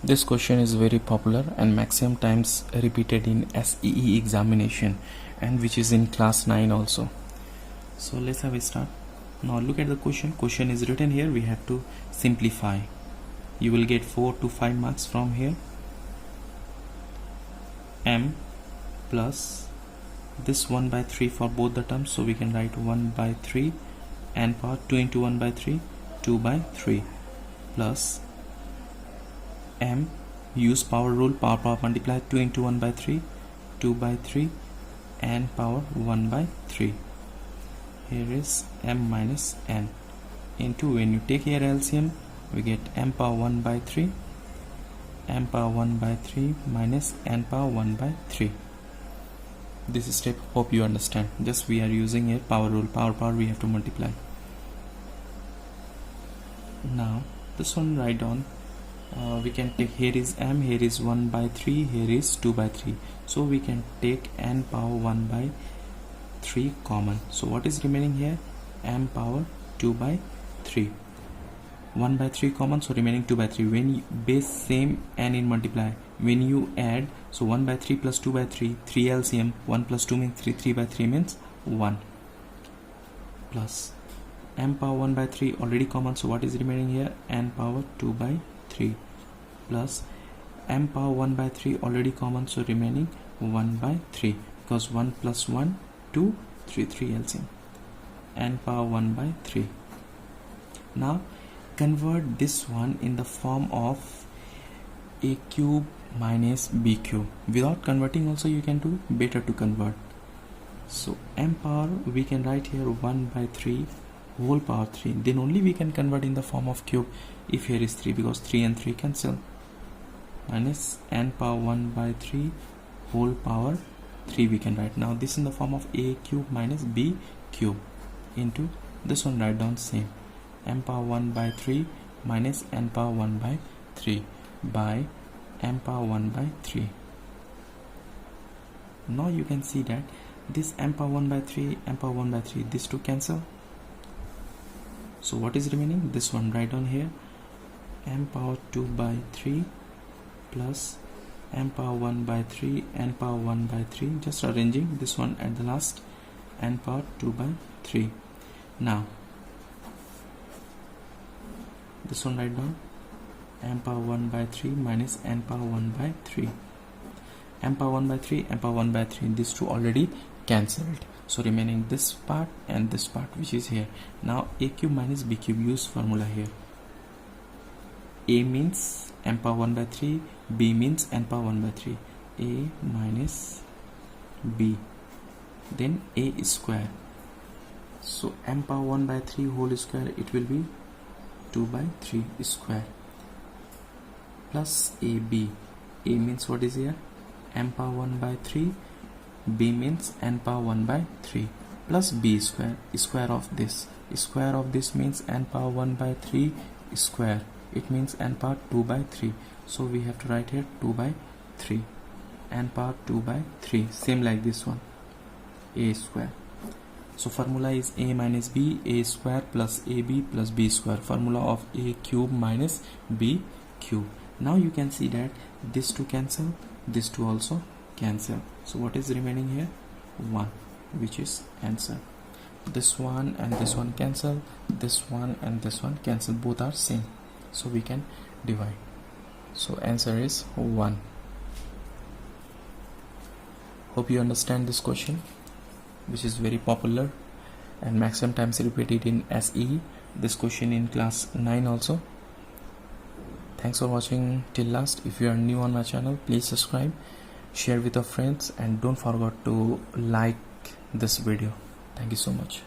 This question is very popular and maximum times repeated in SEE examination, and which is in class 9 also. So let's have a start. Now look at the question. Question is written here. We have to simplify. You will get 4 to 5 marks from here. M plus this 1 by 3 for both the terms, so we can write 1 by 3 and power 2 into 1 by 3, 2 by 3, plus M, use power rule, power multiply, 2 into 1 by 3, 2 by 3 and power 1 by 3. Here is M minus N into, when you take here LCM, we get M power 1 by 3, M power 1 by 3 minus N power 1 by 3. This step, hope you understand. Just we are using a power rule, power we have to multiply. Now this one write down. We can take, here is M, here is 1 by 3, here is 2 by 3, so we can take N power 1 by 3 common. So what is remaining here? M power 2 by 3, 1 by 3 common, so remaining 2 by 3. When you base same N in multiply, when you add, so 1 by 3 plus 2 by 3, 3 LCM, 1 plus 2 means 3, 3 by 3 means 1, plus M power 1 by 3 already common, so what is remaining here? N power 2 by 3, plus M power 1 by 3 already common, so remaining 1 by 3, because 1 plus 1, 2, 3, 3 LCM, N power 1 by 3. Now convert this one in the form of a cube minus b cube. Without converting also you can do, better to convert. So M power we can write here 1 by 3 whole power 3, then only we can convert in the form of cube if here is 3, because 3 and 3 cancel, minus N power 1 by 3 whole power 3 we can write. Now this in the form of a cube minus b cube into this one, write down same, M power 1 by 3 minus N power 1 by 3 by M power 1 by 3. Now you can see that this M power 1 by 3, M power 1 by 3, these two cancel. So what is remaining? This one, write down here, M power 2 by 3 plus M power 1 by 3, N power 1 by 3, just arranging this one at the last, N power 2 by 3. Now this one, write down M power 1 by 3 minus N power 1 by 3, M power 1 by 3, M power 1 by 3, these two already cancelled, so remaining this part and this part which is here. Now a cube minus b cube, use formula here. A means M power 1 by 3, B means N power 1 by 3, A minus B, then A square, so M power 1 by 3 whole square, it will be 2 by 3 square, plus AB. A means what is here? M power 1 by 3, B means N power 1 by 3, plus B square, square of this means N power 1 by 3 square, it means N power 2 by 3, so we have to write here 2 by 3, N power 2 by 3, same like this one, A square. So formula is A minus B, A square plus AB plus B square, formula of A cube minus B cube. Now you can see that these two cancel, these two also cancel, so what is remaining here? 1, which is answer. This one and this one cancel, this one and this one cancel, both are same, so we can divide, so answer is 1. Hope you understand this question, which is very popular and maximum times repeated in SE. This question in class 9 also. Thanks for watching till last. If you are new on my channel, please subscribe, share with your friends, and don't forget to like this video. Thank you so much.